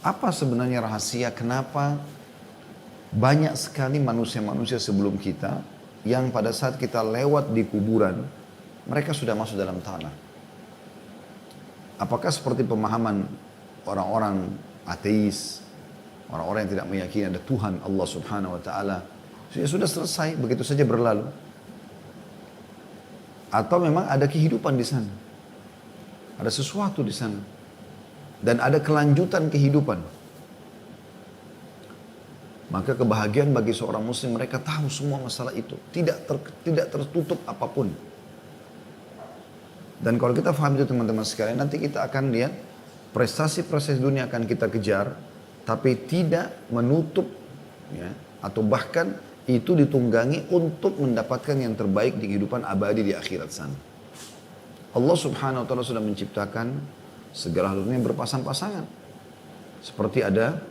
Apa sebenarnya rahasia kenapa banyak sekali manusia-manusia sebelum kita yang pada saat kita lewat di kuburan, mereka sudah masuk dalam tanah. Apakah seperti pemahaman orang-orang ateis, orang-orang yang tidak meyakini ada Tuhan Allah Subhanahu wa taala, sudah selesai, begitu saja berlalu? Atau memang ada kehidupan di sana? Ada sesuatu di sana. Dan ada kelanjutan kehidupan. Maka kebahagiaan bagi seorang muslim, mereka tahu semua masalah itu. Tidak tertutup apapun. Dan kalau kita paham itu teman-teman sekalian, nanti kita akan lihat prestasi-prestasi dunia akan kita kejar, tapi tidak menutup, ya, atau bahkan itu ditunggangi untuk mendapatkan yang terbaik di kehidupan abadi di akhirat sana. Allah Subhanahu wa taala sudah menciptakan segala hal yang berpasang-pasangan. Seperti ada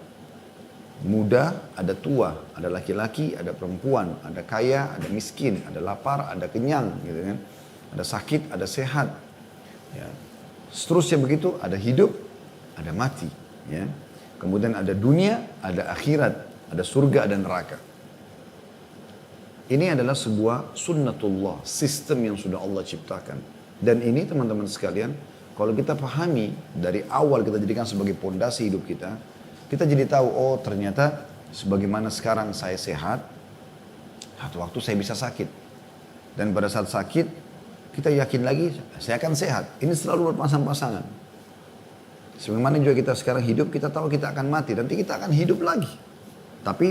muda, ada tua, ada laki-laki, ada perempuan, ada kaya, ada miskin, ada lapar, ada kenyang, gitu kan. Ada sakit, ada sehat. Ya. Seterusnya begitu, ada hidup, ada mati. Ya. Kemudian ada dunia, ada akhirat, ada surga, ada neraka. Ini adalah sebuah sunnatullah, sistem yang sudah Allah ciptakan. Dan ini teman-teman sekalian, kalau kita pahami dari awal kita jadikan sebagai pondasi hidup kita jadi tahu, oh ternyata sebagaimana sekarang saya sehat, satu waktu saya bisa sakit. Dan pada saat sakit, kita yakin lagi saya akan sehat. Ini selalu berpasang-pasangan. Sebagaimana juga kita sekarang hidup, kita tahu kita akan mati, nanti kita akan hidup lagi. Tapi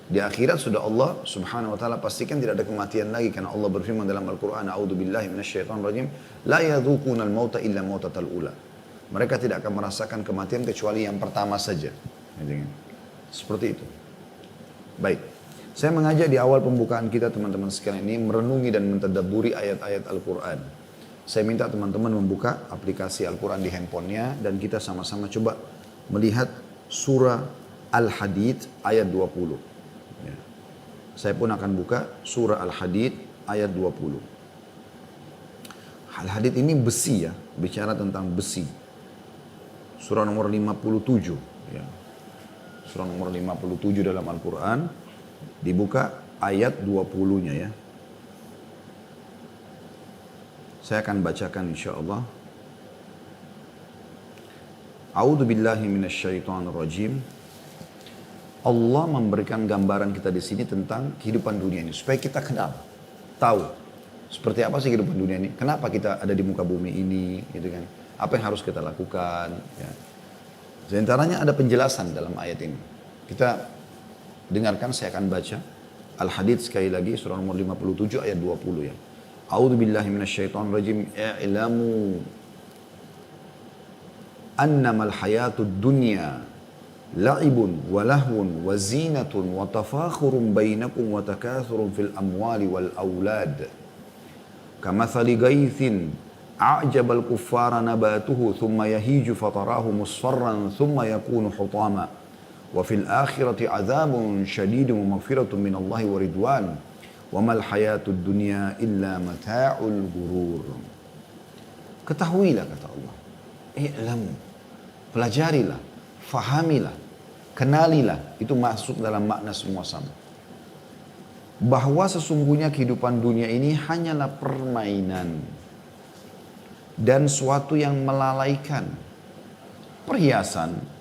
di akhirat sudah Allah Subhanahu wa taala pastikan tidak ada kematian lagi, karena Allah berfirman dalam Al-Qur'an, a'udzubillahi minasyaitonir rajim, la yadzuqunal mauta illa mautatal ula. Mereka tidak akan merasakan kematian kecuali yang pertama saja. Seperti itu. Baik. Saya mengajak di awal pembukaan kita teman-teman sekalian ini merenungi dan mentadabburi ayat-ayat Al-Qur'an. Saya minta teman-teman membuka aplikasi Al-Qur'an di handphonenya dan kita sama-sama coba melihat surah Al-Hadid ayat 20. Saya pun akan buka surah Al-Hadid ayat 20. Al-Hadid ini besi ya, bicara tentang besi. Surah nomor 57 ya. Surah nomor 57 dalam Al-Quran, dibuka ayat 20-nya ya. Saya akan bacakan insyaAllah. A'udzu billahi minasyaitonir rajim. Allah memberikan gambaran kita di sini tentang kehidupan dunia ini supaya kita kenal, tahu seperti apa sih kehidupan dunia ini, kenapa kita ada di muka bumi ini, gitu kan? Apa yang harus kita lakukan? Ya. Di antaranya ada penjelasan dalam ayat ini. Kita dengarkan, saya akan baca Al-Hadid sekali lagi, surah nomor 57 ayat 20 ya. A'udzu billahi minasyaitonir rajim. I'lamu annamal hayatud dunya la'ibun wa lahwun wa zinatun wa tafakhurun bainakum wa takathurun fil amwali wal aulad kamathali gaithin a'jabal kuffara nabatuhu thumma yahiju fatarahu musfarran thumma yakunu hutama wa fil akhirati azabun syadidun wa maghfiratun minallahi wa ridwan wa mal hayatud dunya illa mata'ul gurur. Ketahuilah, kata Allah, i'lamu, pelajarilah, fahamilah, kenalilah, itu masuk dalam makna semua sama. Bahwa sesungguhnya kehidupan dunia ini hanyalah permainan dan suatu yang melalaikan, perhiasan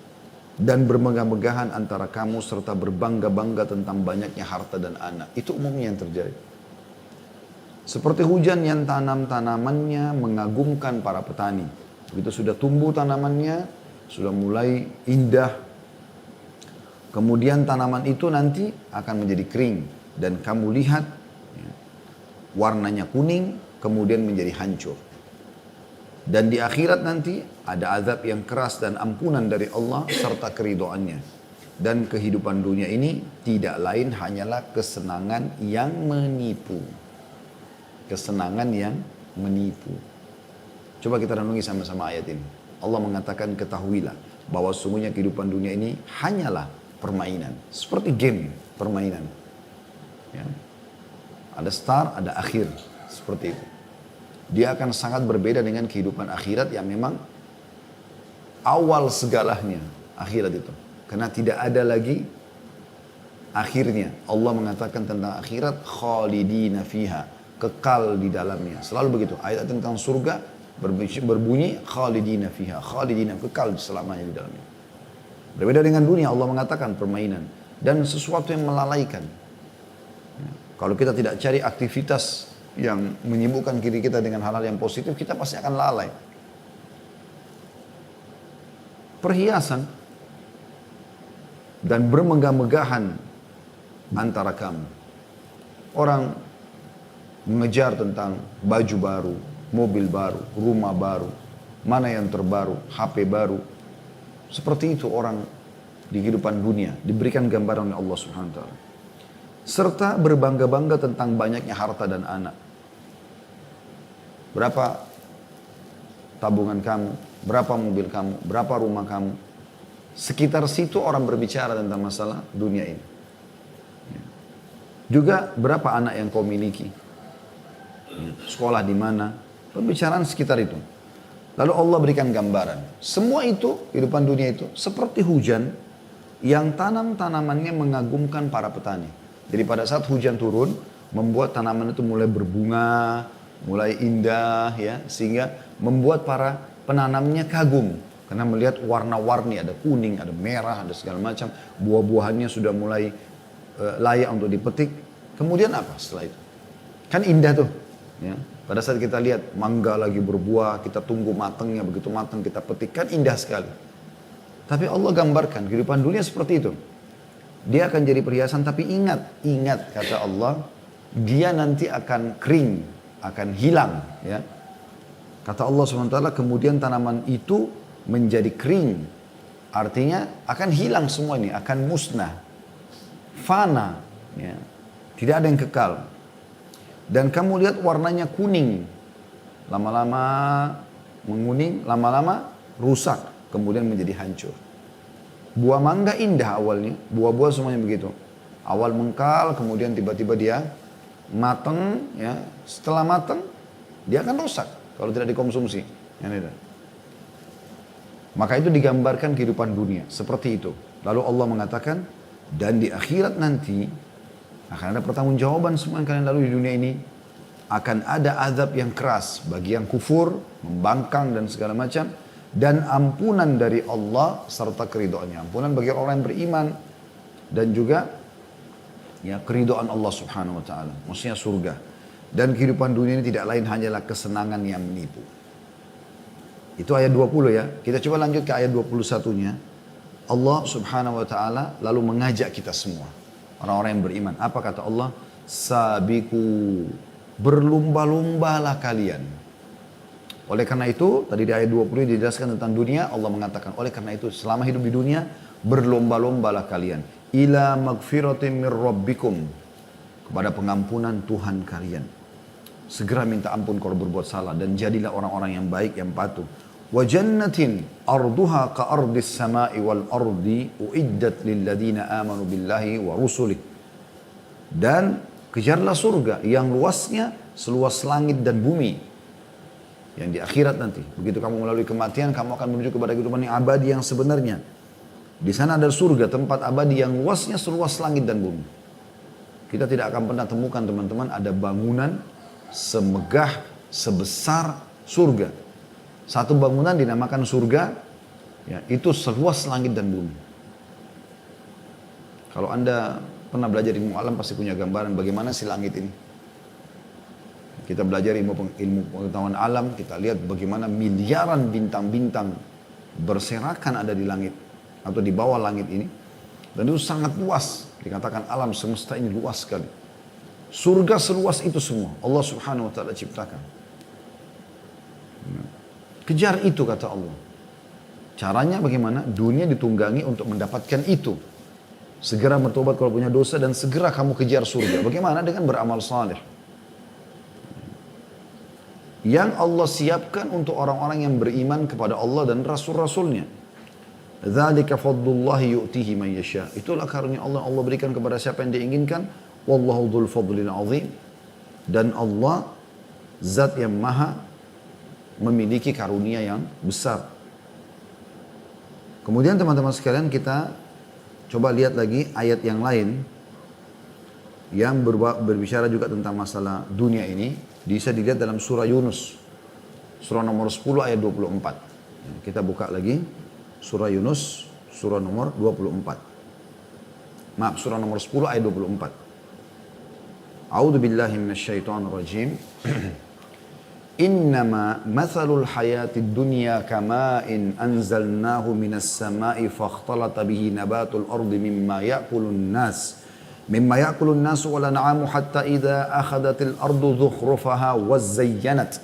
dan bermegah-megahan antara kamu serta berbangga-bangga tentang banyaknya harta dan anak. Itu umumnya yang terjadi. Seperti hujan yang tanamannya mengagumkan para petani. Begitu sudah tumbuh tanamannya, sudah mulai indah, kemudian tanaman itu nanti akan menjadi kering dan kamu lihat ya, warnanya kuning kemudian menjadi hancur. Dan di akhirat nanti ada azab yang keras dan ampunan dari Allah serta keridoannya. Dan kehidupan dunia ini tidak lain hanyalah kesenangan yang menipu. Kesenangan yang menipu. Coba kita renungi sama-sama ayat ini. Allah mengatakan ketahuilah bahwa sungguhnya kehidupan dunia ini hanyalah permainan. Seperti game permainan. Ya. Ada start, ada akhir. Seperti itu. Dia akan sangat berbeda dengan kehidupan akhirat yang memang awal segalanya. akhirat itu. Karena tidak ada lagi akhirnya. Allah mengatakan tentang akhirat, khalidina fiha, kekal di dalamnya. Selalu begitu. Ayat tentang surga berbunyi khalidina fiha, khalidina, kekal selamanya di dalamnya. Berbeda dengan dunia, Allah mengatakan permainan dan sesuatu yang melalaikan. Kalau kita tidak cari aktivitas yang menyibukkan diri kita dengan hal-hal yang positif, kita pasti akan lalai. Perhiasan dan bermegah-megahan antara kamu. Orang mengejar tentang baju baru, mobil baru, rumah baru, mana yang terbaru, HP baru. Seperti itu orang di kehidupan dunia, diberikan gambaran oleh Allah Subhanahu wa taala. Serta berbangga-bangga tentang banyaknya harta dan anak. Berapa tabungan kamu, berapa mobil kamu, berapa rumah kamu. Sekitar situ orang berbicara tentang masalah dunia ini. Juga berapa anak yang kau miliki, sekolah di mana, pembicaraan sekitar itu. Lalu Allah berikan gambaran. Semua itu, kehidupan dunia itu, seperti hujan yang tanam-tanamannya mengagumkan para petani. Jadi pada saat hujan turun, membuat tanaman itu mulai berbunga, mulai indah, ya, sehingga membuat para penanamnya kagum. Karena melihat warna-warni, ada kuning, ada merah, ada segala macam. Buah-buahannya sudah mulai layak untuk dipetik. Kemudian apa setelah itu? Kan indah tuh. Ya. Pada saat kita lihat mangga lagi berbuah, kita tunggu matangnya, begitu matang kita petik, kan indah sekali. Tapi Allah gambarkan kehidupan dunia seperti itu. Dia akan jadi perhiasan, tapi ingat kata Allah, dia nanti akan kering, akan hilang. Ya. Kata Allah SWT, kemudian tanaman itu menjadi kering. Artinya akan hilang semua ini, akan musnah. Fana. Ya. Tidak ada yang kekal. Dan kamu lihat warnanya kuning. Lama-lama menguning, lama-lama rusak. Kemudian menjadi hancur. Buah mangga indah awalnya. Buah-buah semuanya begitu. Awal mengkal, kemudian tiba-tiba dia matang. Ya. Setelah matang, dia akan rusak. Kalau tidak dikonsumsi. Maka itu digambarkan kehidupan dunia. Seperti itu. Lalu Allah mengatakan, dan di akhirat nanti, akan ada pertanggungjawaban semua yang kalian lalui di dunia ini. Akan ada azab yang keras bagi yang kufur, membangkang dan segala macam. Dan ampunan dari Allah serta keridhaannya. Ampunan bagi orang yang beriman. Dan juga ya keridhaan Allah Subhanahu wa taala. Maksudnya surga. Dan kehidupan dunia ini tidak lain hanyalah kesenangan yang menipu. Itu ayat 20 ya. Kita coba lanjut ke ayat 21-nya. Allah Subhanahu wa taala lalu mengajak kita semua, orang-orang yang beriman. Apa kata Allah? Sabiku, berlumba-lumbalah kalian. Oleh karena itu, tadi di ayat 20 dijelaskan tentang dunia, Allah mengatakan, oleh karena itu selama hidup di dunia, berlomba-lombalah kalian. Ila magfiratin mir rabbikum, kepada pengampunan Tuhan kalian. Segera minta ampun kalau berbuat salah dan jadilah orang-orang yang baik, yang patuh. Wa jannatin arduha ka ardis sama'i wal ardi uiddat lil ladina amanu billahi wa rusulih. Dan kejarlah surga yang luasnya seluas langit dan bumi. Yang di akhirat nanti. Begitu kamu melalui kematian, kamu akan menuju kepada kehidupan yang abadi yang sebenarnya. Di sana ada surga, tempat abadi yang luasnya seluas langit dan bumi. Kita tidak akan pernah temukan teman-teman ada bangunan semegah sebesar surga. Satu bangunan dinamakan surga, ya, itu seluas langit dan bumi. Kalau Anda pernah belajar ilmu alam pasti punya gambaran bagaimana si langit ini. Kita belajar ilmu pengetahuan alam, kita lihat bagaimana miliaran bintang-bintang berserakan ada di langit atau di bawah langit ini. Dan itu sangat luas. Dikatakan alam semesta ini luas sekali. Surga seluas itu semua. Allah Subhanahu wa ta'ala ciptakan. Kejar itu kata Allah. Caranya bagaimana? Dunia ditunggangi untuk mendapatkan itu. Segera bertobat kalau punya dosa dan segera kamu kejar surga. Bagaimana? Dengan beramal saleh. Yang Allah siapkan untuk orang-orang yang beriman kepada Allah dan Rasul-Rasulnya. Dzalika fadlullahi yu'tihi man yasha. Itulah karunia Allah berikan kepada siapa yang diinginkan. Wallahu dzul fadlil azim. Dan Allah zat yang maha memiliki karunia yang besar. Kemudian teman-teman sekalian kita coba lihat lagi ayat yang lain yang berbicara juga tentang masalah dunia ini. Bisa dilihat dalam surah Yunus. Surah nomor 10 ayat 24. Kita buka lagi surah Yunus, surah nomor 24. Maaf, surah nomor 10 ayat 24. A'udzu billahi minasyaitonir rajim. Innama mathalul hayatid dunya kama'in anzalnahu minas sama'i fakhtalata bihi nabatul ardi mimma ya'kulun nas wal an'amu hatta idza akhadhatil ardu zukhrufaha wazayyanat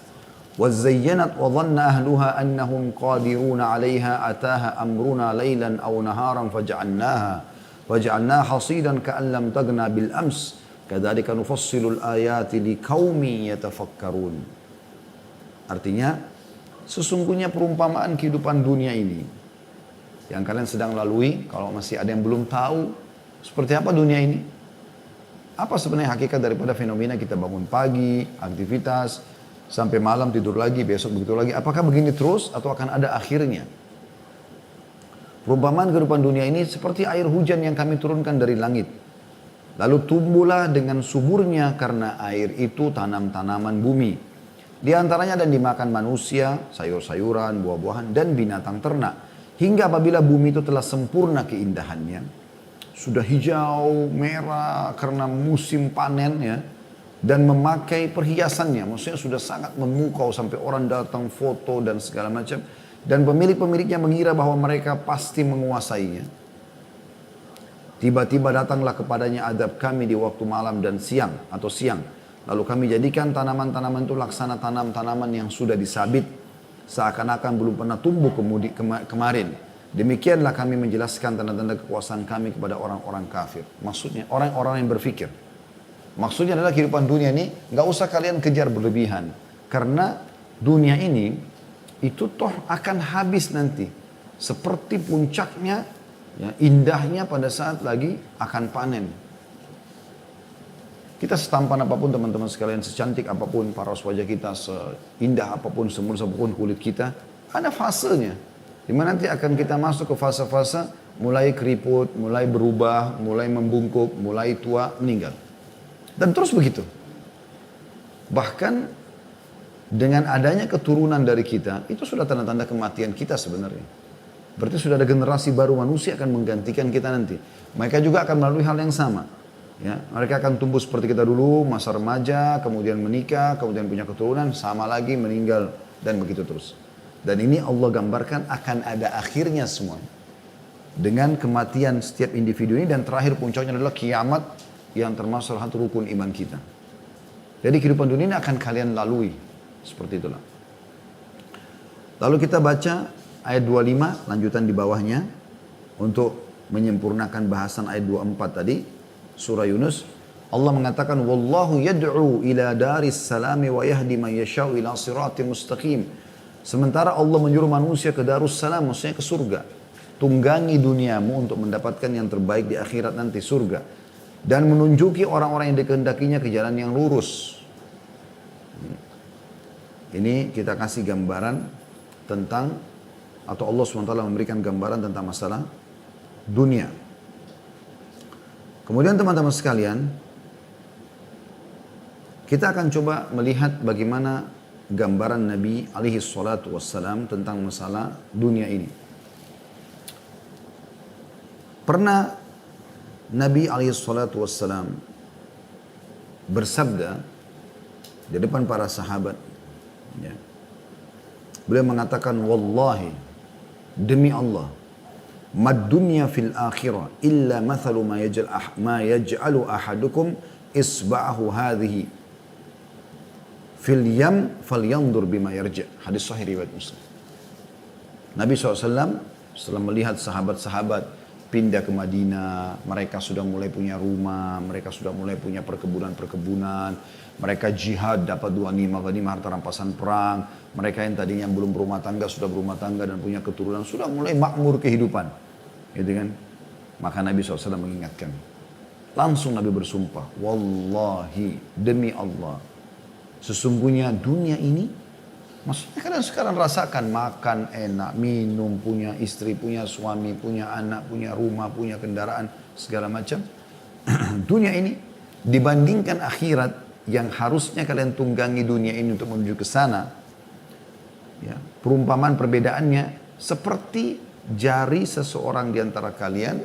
wa dhanna ahluha annahum qadiruna 'alayha ataha amruna laylan aw naharan faj'alnaha hasidan ka'an lam taghna bil ams kadzalika nufassilul ayati liqaumin yatafakkarun. Artinya, sesungguhnya perumpamaan kehidupan dunia ini yang kalian sedang lalui, kalau masih ada yang belum tahu seperti apa dunia ini, apa sebenarnya hakikat daripada fenomena kita bangun pagi, aktivitas, sampai malam tidur lagi, besok begitu lagi, apakah begini terus atau akan ada akhirnya? Perumpamaan kehidupan dunia ini seperti air hujan yang kami turunkan dari langit. Lalu tumbuhlah dengan suburnya karena air itu tanam-tanaman bumi. Di antaranya dan dimakan manusia, sayur-sayuran, buah-buahan, dan binatang ternak. Hingga apabila bumi itu telah sempurna keindahannya, sudah hijau, merah karena musim panen ya, dan memakai perhiasannya, maksudnya sudah sangat memukau sampai orang datang foto dan segala macam. Dan pemilik-pemiliknya mengira bahwa mereka pasti menguasainya. Tiba-tiba datanglah kepadanya adab kami di waktu malam dan siang atau siang. Lalu kami jadikan tanaman-tanaman itu laksana tanaman yang sudah disabit. Seakan-akan belum pernah tumbuh kemarin. Demikianlah kami menjelaskan tanda-tanda kekuasaan kami kepada orang-orang kafir. Maksudnya orang-orang yang berfikir. Maksudnya adalah kehidupan dunia ini gak usah kalian kejar berlebihan. Karena dunia ini itu toh akan habis nanti. Seperti puncaknya, ya, indahnya pada saat lagi akan panen. Kita setampan apapun teman-teman sekalian, secantik apapun paras wajah kita, seindah apapun, semulus apapun kulit kita, ada fasenya. Dimana nanti akan kita masuk ke fase-fase mulai keriput, mulai berubah, mulai membungkuk, mulai tua, meninggal. Dan terus begitu. Bahkan dengan adanya keturunan dari kita, itu sudah tanda-tanda kematian kita sebenarnya. Berarti sudah ada generasi baru manusia akan menggantikan kita nanti. Mereka juga akan melalui hal yang sama. Ya, mereka akan tumbuh seperti kita dulu, masa remaja, kemudian menikah, kemudian punya keturunan, sama lagi meninggal, dan begitu terus. Dan ini Allah gambarkan akan ada akhirnya semua. Dengan kematian setiap individu ini, dan terakhir puncaknya adalah kiamat yang termasuk salah satu rukun iman kita. Jadi kehidupan dunia ini akan kalian lalui. Seperti itulah. Lalu kita baca ayat 25, lanjutan di bawahnya, untuk menyempurnakan bahasan ayat 24 tadi. Surah Yunus, Allah mengatakan wallahu yad'u ila daris salami wa yahdi man yasha'u ila siratim mustaqim. Sementara Allah menyuruh manusia ke darus salam, maksudnya ke surga. Tunggangi duniamu untuk mendapatkan yang terbaik di akhirat nanti, surga. Dan menunjuki orang-orang yang dikehendakinya ke jalan yang lurus. Ini kita kasih gambaran tentang, atau Allah SWT memberikan gambaran tentang masalah dunia. Kemudian teman-teman sekalian, kita akan coba melihat bagaimana gambaran Nabi alaihi salatu wassalam tentang masalah dunia ini. Pernah Nabi alaihi salatu wassalam bersabda di depan para sahabat. Ya. Beliau mengatakan, wallahi, demi Allah, mad dunya fil akhirah illa mathalu ma yaj'alu ahadukum isba'ahu hadhihi fil yam falyandur bima yarja'. Hadis sahih riwayat Muslim. Nabi SAW setelah melihat sahabat-sahabat pindah ke Madinah, mereka sudah mulai punya rumah, mereka sudah mulai punya perkebunan-perkebunan, mereka jihad dapat ghanimah harta rampasan perang, mereka yang tadinya belum berumah tangga sudah berumah tangga dan punya keturunan, sudah mulai makmur kehidupan, gitu kan? Maka Nabi SAW mengingatkan, langsung Nabi bersumpah, wallahi, demi Allah, sesungguhnya dunia ini Maksudnya kalian sekarang rasakan makan enak, minum, punya istri, punya suami, punya anak, punya rumah, punya kendaraan, segala macam. Dunia ini dibandingkan akhirat yang harusnya kalian tunggangi dunia ini untuk menuju ke sana. Ya, perumpamaan perbedaannya seperti jari seseorang di antara kalian,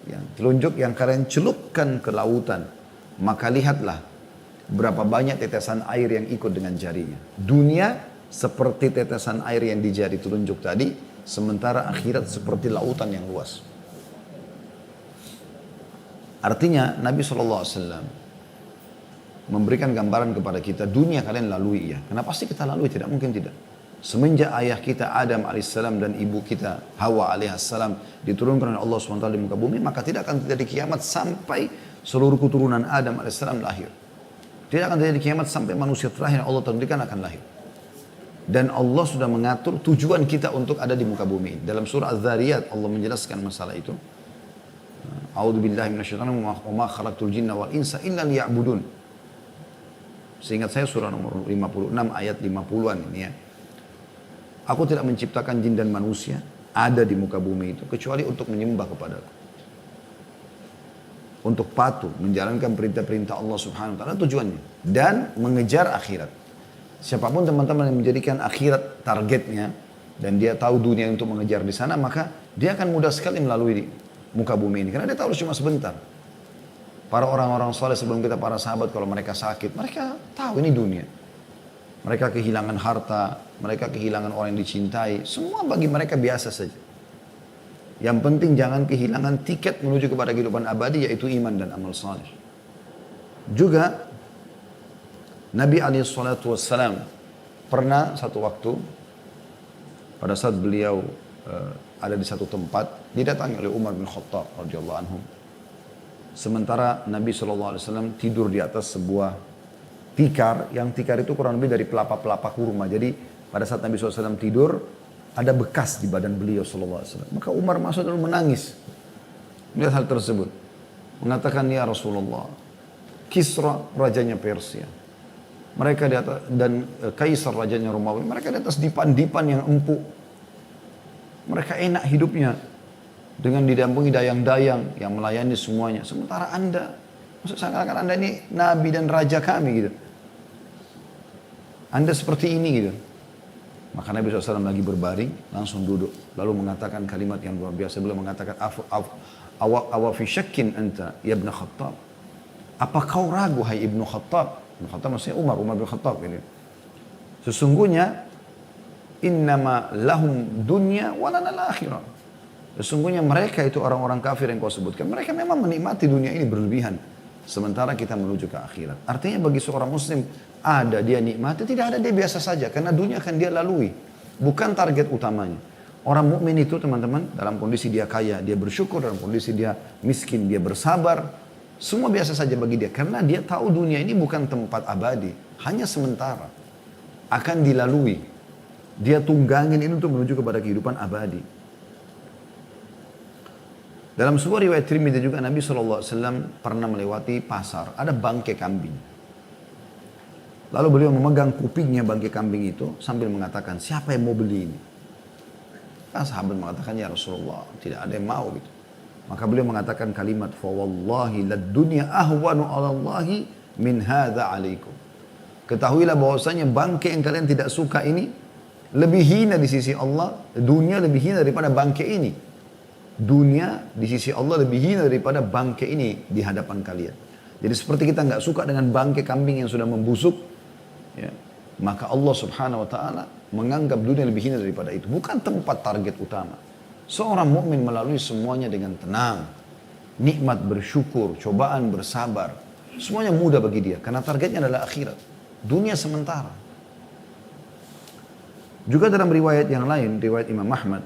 yang telunjuk yang kalian celupkan ke lautan. Maka lihatlah berapa banyak tetesan air yang ikut dengan jarinya. Dunia seperti tetesan air yang di jari telunjuk tadi, sementara akhirat seperti lautan yang luas. Artinya Nabi SAW memberikan gambaran kepada kita, dunia kalian lalui ya. Kenapa sih kita lalui? Tidak mungkin tidak. Semenjak ayah kita Adam alaihissalam dan ibu kita Hawa alaihissalam diturunkan oleh Allah SWT di muka bumi, maka tidak akan terjadi kiamat sampai seluruh keturunan Adam alaihissalam lahir. Tidak akan terjadi kiamat sampai manusia terakhir yang Allah tentukan akan lahir. Dan Allah sudah mengatur tujuan kita untuk ada di muka bumi. Dalam surah Az-Zariyat Allah menjelaskan masalah itu. A'udzubillahi minasyaitonir rajim, wa ma khalaqtul jinna wal insa illa liya'budun. Seingat saya surah nomor 56 ayat 50-an ini ya. Aku tidak menciptakan jin dan manusia ada di muka bumi itu kecuali untuk menyembah kepadaku. Untuk patuh, menjalankan perintah-perintah Allah Subhanahu wa taala tujuannya dan mengejar akhirat. Siapapun teman-teman yang menjadikan akhirat targetnya dan dia tahu dunia untuk mengejar di sana, maka dia akan mudah sekali melalui muka bumi ini karena dia tahu cuma sebentar. Para orang-orang soleh sebelum kita, para sahabat, kalau mereka sakit, mereka tahu ini dunia. Mereka kehilangan harta, mereka kehilangan orang yang dicintai, semua bagi mereka biasa saja. Yang penting jangan kehilangan tiket menuju kepada kehidupan abadi, yaitu iman dan amal saleh. Juga Nabi SAW pernah satu waktu pada saat beliau ada di satu tempat didatangi oleh Umar bin Khattab radhiyallahu anhu. Sementara Nabi SAW tidur di atas sebuah tikar, yang tikar itu kurang lebih dari pelapa-pelapa kurma. Jadi pada saat Nabi SAW tidur ada bekas di badan beliau SAW. Maka Umar masuk lalu menangis melihat hal tersebut, mengatakan, ya Rasulullah, Kisra rajanya Persia, mereka di atas, dan Kaisar rajanya Romawi, mereka di atas dipan-dipan yang empuk. Mereka enak hidupnya dengan didampingi dayang-dayang yang melayani semuanya. Sementara Anda, maksud seakan-akan Anda ini nabi dan raja kami gitu. Anda seperti ini gitu. Maka Nabi SAW lagi berbaring, langsung duduk, lalu mengatakan kalimat yang luar biasa. Beliau mengatakan, awa fi syakkin anta ya ibn Khattab. Apa kau ragu hai ibnu Khattab? Ibnu Khattab maksudnya Umar bin Khattab ini. Sesungguhnya innama lahum dunya walana al-akhirah. Sesungguhnya mereka itu orang-orang kafir yang kau sebutkan, mereka memang menikmati dunia ini berlebihan, sementara kita menuju ke akhirat. Artinya bagi seorang muslim, ada dia nikmati, tidak ada dia biasa saja, karena dunia akan dia lalui, bukan target utamanya. Orang mukmin itu teman-teman, dalam kondisi dia kaya, dia bersyukur, dalam kondisi dia miskin, dia bersabar, semua biasa saja bagi dia, karena dia tahu dunia ini bukan tempat abadi, hanya sementara, akan dilalui. Dia tunggangin ini untuk menuju kepada kehidupan abadi. Dalam sebuah riwayat Tirmidzi juga Nabi SAW pernah melewati pasar, ada bangkai kambing. Lalu beliau memegang kupingnya bangkai kambing itu sambil mengatakan, siapa yang mau beli ini? Sahabat mengatakan, ya Rasulullah, tidak ada yang mau gitu. Maka beliau mengatakan kalimat, fa wallahi lad dunya ahwanu 'ala Allahi min hadza 'alaikum. Ketahuilah bahwasanya bangkai yang kalian tidak suka ini lebih hina di sisi Allah, dunia lebih hina daripada bangkai ini. Dunia di sisi Allah lebih hina daripada bangkai ini di hadapan kalian. Jadi seperti kita nggak suka dengan bangkai kambing yang sudah membusuk, ya, maka Allah Subhanahu Wa Taala menganggap dunia lebih hina daripada itu. Bukan tempat target utama. Seorang mukmin melalui semuanya dengan tenang, nikmat, bersyukur, cobaan, bersabar, semuanya mudah bagi dia karena targetnya adalah akhirat. Dunia sementara. Juga dalam riwayat yang lain, riwayat Imam Ahmad,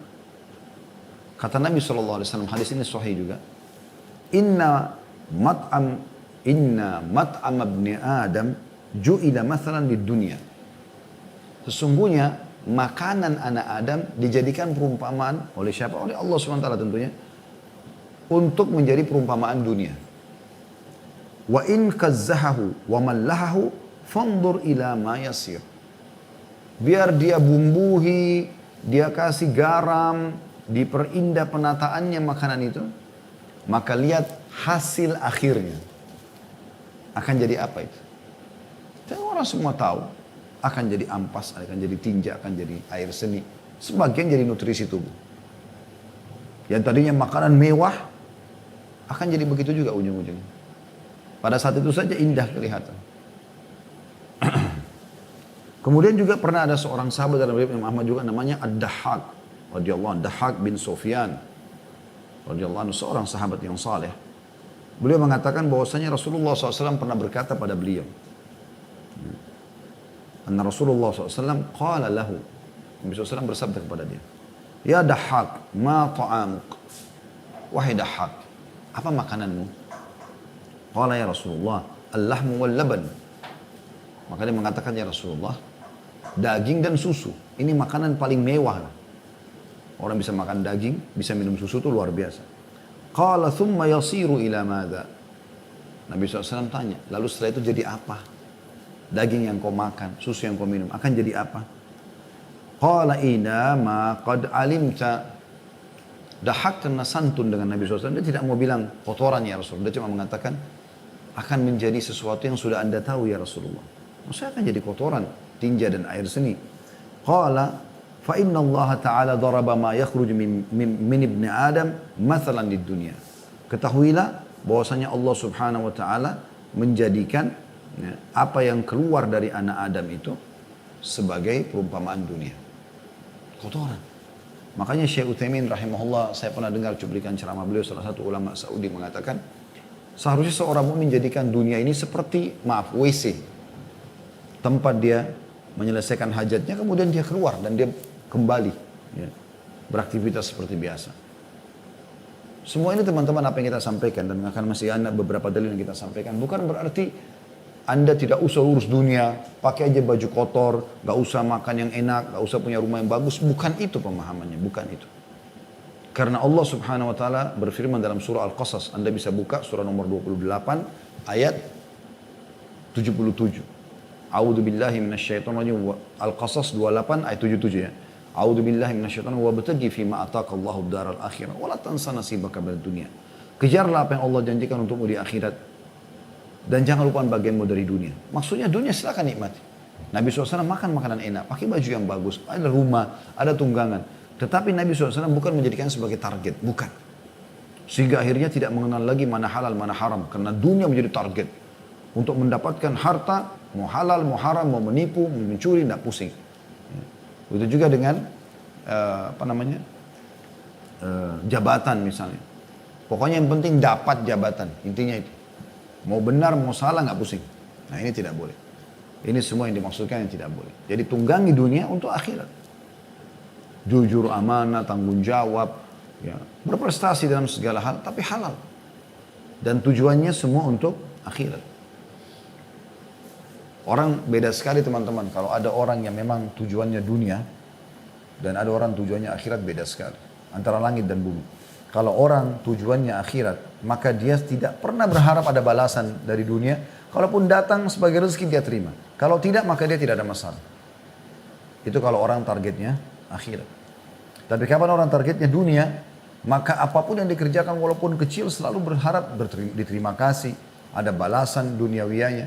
kata Nabi SAW, hadis ini sahih juga. Inna mat'am ibni Adam ju'ila mathalan di dunia. Sesungguhnya makanan anak Adam dijadikan perumpamaan oleh siapa? Oleh Allah SWT tentunya. Untuk menjadi perumpamaan dunia. Wa in kazzahahu wa mallahahu fandur ila ma yasir. Biar dia bumbuhi, dia kasih garam, diperindah penataannya makanan itu. Maka lihat hasil akhirnya. Akan jadi apa itu? Dan orang semua tahu. Akan jadi ampas, akan jadi tinja, akan jadi air seni. Sebagian jadi nutrisi tubuh. Yang tadinya makanan mewah, akan jadi begitu juga ujung-ujungnya. Pada saat itu saja indah kelihatan. Kemudian juga pernah ada seorang sahabat dalam riwayat Imam Ahmad juga namanya Ad-Dahhak radhiyallahu anhu, Dahhak bin Sufyan radhiyallahu anhu, seorang sahabat yang saleh. Beliau mengatakan bahwasanya Rasulullah SAW pernah berkata pada beliau, anna Rasulullah SAW qala lahu, Nabi SAW bersabda kepada dia, ya Dahhak, ma ta'amuk, wahai Dahhak, apa makananmu? Qala ya Rasulullah, al-lahmu wal laban. Maka dia mengatakan, ya Rasulullah, daging dan susu. Ini makanan paling mewah. Orang bisa makan daging, bisa minum susu itu luar biasa. Qala thumma yasiru ila madha. Nabi SAW tanya, lalu setelah itu jadi apa? Daging yang kau makan, susu yang kau minum, akan jadi apa? Qala ina ma qad alimta. Dahak karena santun dengan Nabi SAW. Dia tidak mau bilang kotoran ya Rasulullah. Dia cuma mengatakan, akan menjadi sesuatu yang sudah anda tahu ya Rasulullah. Maksudnya akan jadi kotoran, tinja dan air seni. Qala fa inna Allah Ta'ala daraba ma yakhruj min ibni Adam mathalan di dunia. Ketahuilah bahwasanya Allah Subhanahu wa taala menjadikan ya, apa yang keluar dari anak Adam itu sebagai perumpamaan dunia. Kotoran. Makanya Syekh Utsaimin rahimahullah, saya pernah dengar cuplikan ceramah beliau, salah satu ulama Saudi mengatakan, seharusnya seorang mukmin menjadikan dunia ini seperti, WC. Tempat dia menyelesaikan hajatnya, kemudian dia keluar dan dia kembali ya, beraktivitas seperti biasa. Semua ini teman-teman apa yang kita sampaikan, dan akan masih ada beberapa dalil yang kita sampaikan, bukan berarti anda tidak usah urus dunia, pakai aja baju kotor, gak usah makan yang enak, gak usah punya rumah yang bagus. Bukan itu pemahamannya, bukan itu. Karena Allah Subhanahu wa taala berfirman dalam surah Al-Qasas, Anda bisa buka surah nomor 28 ayat 77. A'udzu billahi minasyaitonir rajim. Al-Qasas 28 ayat 77 ya. A'udzu billahi minasyaitonir wa bataghi fi ma ataqallahu ad-daral akhirah wa la tansa nasibaka minad dunya. Kejarlah apa yang Allah janjikan untukmu di akhirat dan jangan lupa bagianmu dari dunia. Maksudnya dunia silakan nikmati. Nabi SAW makan makanan enak, pakai baju yang bagus, ada rumah, ada tunggangan. Tetapi Nabi SAW bukan menjadikan sebagai target, bukan. Sehingga akhirnya tidak mengenal lagi mana halal, mana haram. Karena dunia menjadi target. Untuk mendapatkan harta, mau halal, mau haram, mau menipu, mau mencuri, tidak pusing. Begitu juga dengan jabatan misalnya. Pokoknya yang penting dapat jabatan, intinya itu. Mau benar, mau salah, nggak pusing. Nah ini tidak boleh. Ini semua yang dimaksudkan yang tidak boleh. Jadi tunggangi dunia untuk akhirat. Jujur, amanah, tanggung jawab, ya, berprestasi dalam segala hal, tapi halal. Dan tujuannya semua untuk akhirat. Orang beda sekali teman-teman. Kalau ada orang yang memang tujuannya dunia, dan ada orang tujuannya akhirat, beda sekali. Antara langit dan bumi. Kalau orang tujuannya akhirat, maka dia tidak pernah berharap ada balasan dari dunia. Kalaupun datang sebagai rezeki dia terima. Kalau tidak, maka dia tidak ada masalah. Itu kalau orang targetnya akhirat. Tapi kapan orang targetnya dunia, maka apapun yang dikerjakan walaupun kecil selalu berharap diterima kasih, ada balasan duniawiyanya.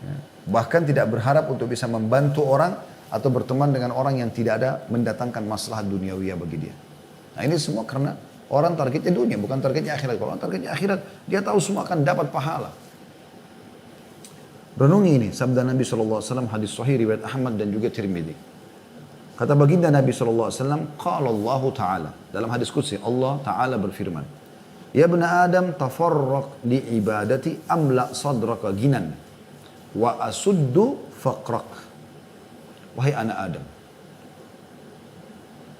Ya. Bahkan tidak berharap untuk bisa membantu orang atau berteman dengan orang yang tidak ada mendatangkan masalah duniawiyah bagi dia. Nah ini semua karena orang targetnya dunia, bukan targetnya akhirat. Kalau orang targetnya akhirat, dia tahu semua akan dapat pahala. Renungi ini, sabda Nabi SAW, hadis sahih riwayat Ahmad dan juga Tirmidzi. Kata baginda Nabi SAW, Qala Allah Ta'ala, dalam hadis qudsi, Allah Ta'ala berfirman, Ya bna Adam, tafarraq li ibadati amla sadraka ginan, wa asuddu faqrak. Wahai anak Adam,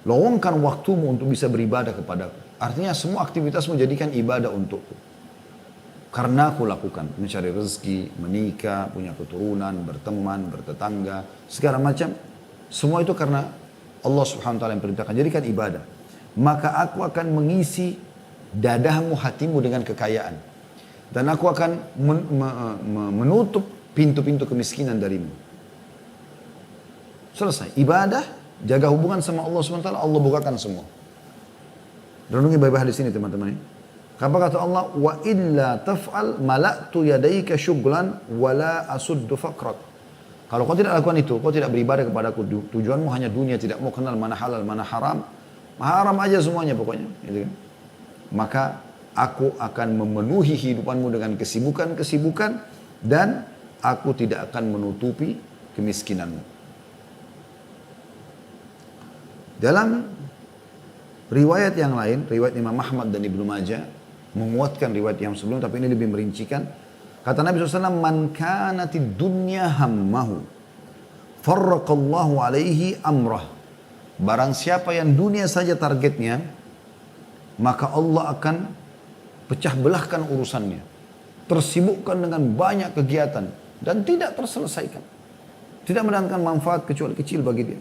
lowongkan waktumu untuk bisa beribadah kepadaku. Artinya semua aktivitasmu jadikan ibadah untukku. Karena aku lakukan, mencari rezeki, menikah, punya keturunan, berteman, bertetangga, segala macam. Semua itu karena Allah Subhanahu wa taala yang perintahkan, jadikan ibadah. Maka aku akan mengisi dadahmu, hatimu dengan kekayaan. Dan aku akan menutup pintu-pintu kemiskinan darimu. Selesai. Ibadah, jaga hubungan sama Allah SWT, Allah bukakan semua. Renungi baik-baik hadis ini teman-teman. Apa kata Allah? Wa illa taf'al mala'tu yadaika syuglan wala asuddu faqrak. Kalau kau tidak lakukan itu, kau tidak beribadah kepadaku. Tujuanmu hanya dunia, tidak mau kenal mana halal, mana haram. Haram aja semuanya pokoknya. Gitu kan? Maka aku akan memenuhi hidupanmu dengan kesibukan-kesibukan dan aku tidak akan menutupi kemiskinanmu. Dalam riwayat yang lain, riwayat Imam Ahmad dan Ibnu Majah, menguatkan riwayat yang sebelum, tapi ini lebih merincikan. Kata Nabi SAW, man kanatid dunya hammahu, farraqallahu alaihi amrah. Barang siapa yang dunia saja targetnya, maka Allah akan pecah belahkan urusannya. Tersibukkan dengan banyak kegiatan dan tidak terselesaikan. Tidak mendatangkan manfaat kecuali kecil bagi dia.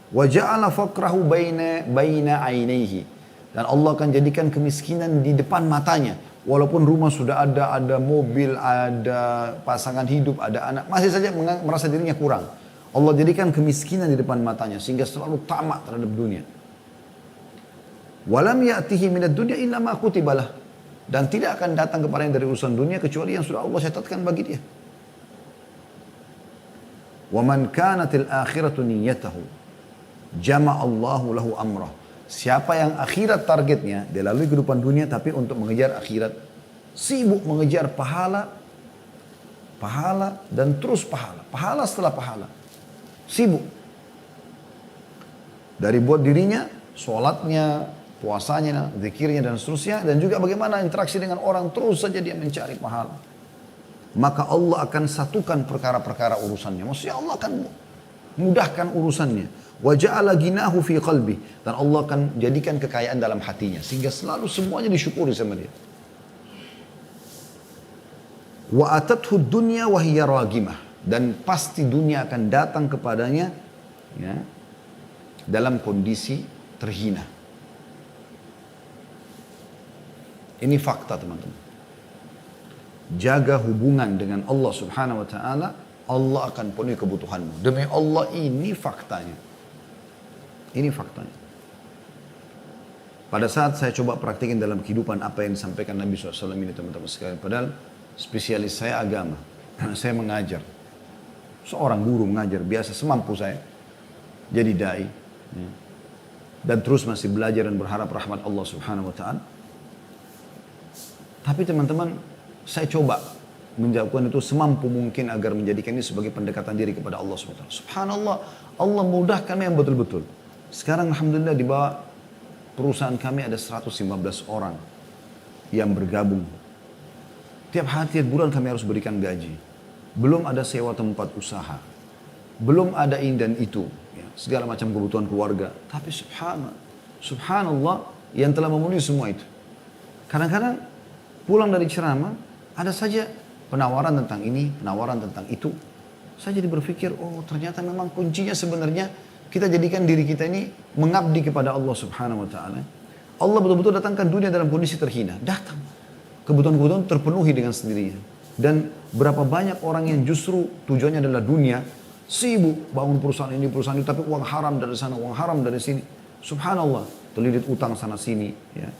Wa ja'ala faqrahu baina ainaihi. Dan Allah akan jadikan kemiskinan di depan matanya. Walaupun rumah sudah ada mobil, ada pasangan hidup, ada anak, masih saja merasa dirinya kurang. Allah jadikan kemiskinan di depan matanya sehingga selalu tamak terhadap dunia. Walam ya'tihi minad dunya illa ma kutibalah. Dan tidak akan datang kepadanya dari urusan dunia kecuali yang sudah Allah catatkan bagi dia. Wa man kanatil akhiratu niyyatahu jama'allahu lahu amrah. Siapa yang akhirat targetnya, dia lalui kehidupan dunia tapi untuk mengejar akhirat. Sibuk mengejar pahala, pahala dan terus pahala. Pahala setelah pahala. Sibuk. Dari buat dirinya, sholatnya, puasanya, zikirnya dan seterusnya. Dan juga bagaimana interaksi dengan orang, terus saja dia mencari pahala. Maka Allah akan satukan perkara-perkara urusannya. Maksudnya Allah akan mudahkan urusannya. Wa ja'ala ginahu fi qalbi, dan Allah akan jadikan kekayaan dalam hatinya sehingga selalu semuanya disyukuri sama dia. Wa atathu dunya wa hiya ragimah, dan pasti dunia akan datang kepadanya ya, dalam kondisi terhina. Ini fakta teman-teman. Jaga hubungan dengan Allah Subhanahu wa taala, Allah akan penuhi kebutuhanmu. Demi Allah, ini faktanya. Ini faktanya. Pada saat saya coba praktikin dalam kehidupan apa yang disampaikan Nabi SAW ini teman-teman sekalian. Padahal spesialis saya agama. Saya mengajar. Seorang guru mengajar biasa semampu saya. Jadi da'i. Ya. Dan terus masih belajar dan berharap rahmat Allah Subhanahu wa ta'ala. Tapi teman-teman, saya coba menjawabkan itu semampu mungkin agar menjadikan ini sebagai pendekatan diri kepada Allah SWT. Subhanallah, Allah mudahkan yang betul-betul. Sekarang alhamdulillah di bawah perusahaan kami ada 115 orang yang bergabung. Tiap bulan kami harus berikan gaji. Belum ada sewa tempat usaha. Belum ada ini dan itu. Ya, segala macam kebutuhan keluarga. Tapi subhanallah yang telah memenuhi semua itu. Kadang-kadang pulang dari ceramah ada saja penawaran tentang ini, penawaran tentang itu. Saya jadi berpikir, oh ternyata memang kuncinya sebenarnya kita jadikan diri kita ini mengabdi kepada Allah Subhanahu wa ta'ala. Allah betul-betul datangkan dunia dalam kondisi terhina. Datang. Kebutuhan-kebutuhan terpenuhi dengan sendirinya. Dan berapa banyak orang yang justru tujuannya adalah dunia, sibuk bangun perusahaan ini, perusahaan itu, tapi uang haram dari sana, uang haram dari sini. Subhanallah, terlilit utang sana sini, ya.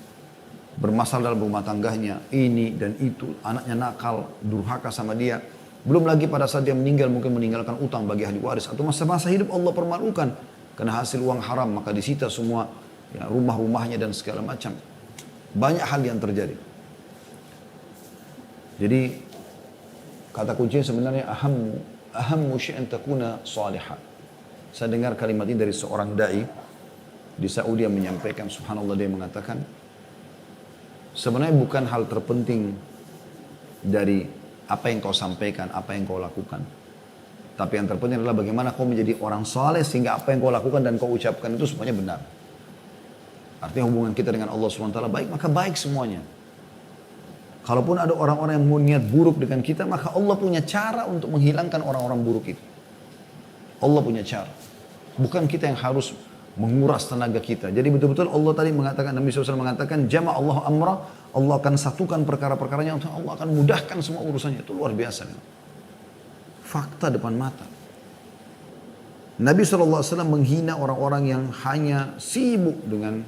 Bermasalah dalam rumah tangganya, ini dan itu, anaknya nakal, durhaka sama dia. Belum lagi pada saat dia meninggal mungkin meninggalkan utang bagi ahli waris. Atau masa-masa hidup Allah permalukan. Karena hasil uang haram maka disita semua ya, rumah-rumahnya dan segala macam. Banyak hal yang terjadi. Jadi kata kuncinya sebenarnya ahammu syai'an takuna salihah. Saya dengar kalimat ini dari seorang da'i di Saudi yang menyampaikan, subhanallah, dia mengatakan sebenarnya bukan hal terpenting dari apa yang kau sampaikan, apa yang kau lakukan. Tapi yang terpenting adalah bagaimana kau menjadi orang saleh sehingga apa yang kau lakukan dan kau ucapkan itu semuanya benar. Artinya hubungan kita dengan Allah SWT baik, maka baik semuanya. Kalaupun ada orang-orang yang mau niat buruk dengan kita, maka Allah punya cara untuk menghilangkan orang-orang buruk itu. Allah punya cara. Bukan kita yang harus menguras tenaga kita. Jadi betul-betul Allah tadi mengatakan, Nabi SAW mengatakan, Jama' Allah amra, Allah akan satukan perkara-perkaranya, Allah akan mudahkan semua urusannya. Itu luar biasa. Fakta depan mata. Nabi SAW menghina orang-orang yang hanya sibuk dengan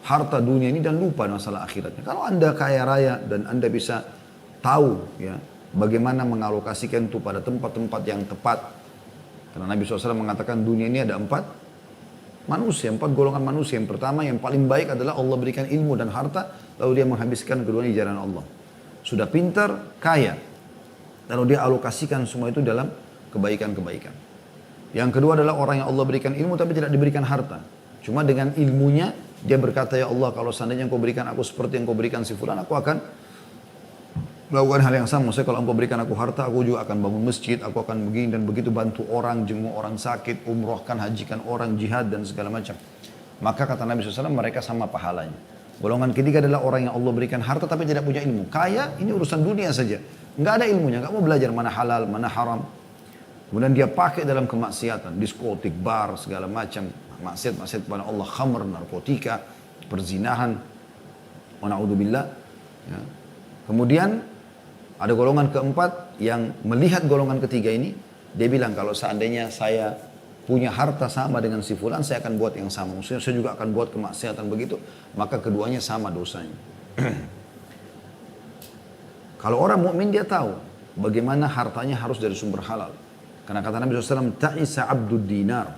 harta dunia ini dan lupa masalah akhiratnya. Kalau Anda kaya raya dan Anda bisa tahu ya bagaimana mengalokasikan itu pada tempat-tempat yang tepat. Karena Nabi SAW mengatakan dunia ini ada 4 golongan manusia. Yang pertama yang paling baik adalah Allah berikan ilmu dan harta, lalu dia menghabiskan keduanya di jalan Allah. Sudah pintar, kaya, lalu dia alokasikan semua itu dalam kebaikan-kebaikan. Yang kedua adalah orang yang Allah berikan ilmu tapi tidak diberikan harta. Cuma dengan ilmunya dia berkata, ya Allah kalau seandainya engkau berikan aku seperti yang engkau berikan si fulan, aku akan melakukan hal yang sama. Maksudnya kalau engkau berikan aku harta, aku juga akan bangun masjid, aku akan begini dan begitu, bantu orang, jenguk orang sakit, umrohkan, hajikan orang, jihad dan segala macam. Maka kata Nabi SAW mereka sama pahalanya. Golongan ketiga adalah orang yang Allah berikan harta tapi tidak punya ilmu. Kaya ini urusan dunia saja. Nggak ada ilmunya, nggak mau belajar mana halal, mana haram. Kemudian dia pakai dalam kemaksiatan, diskotik, bar, segala macam. Maksiat kepada Allah, khamr, narkotika, perzinahan, wa na'udzubillah. Ya. Kemudian ada golongan keempat yang melihat golongan ketiga ini, dia bilang kalau seandainya saya punya harta sama dengan si fulan, saya akan buat yang sama. Maksudnya saya juga akan buat kemaksiatan begitu, maka keduanya sama dosanya. Kalau orang mukmin dia tahu bagaimana hartanya harus dari sumber halal. Karena kata Nabi SAW, ta'isa abdud dinar,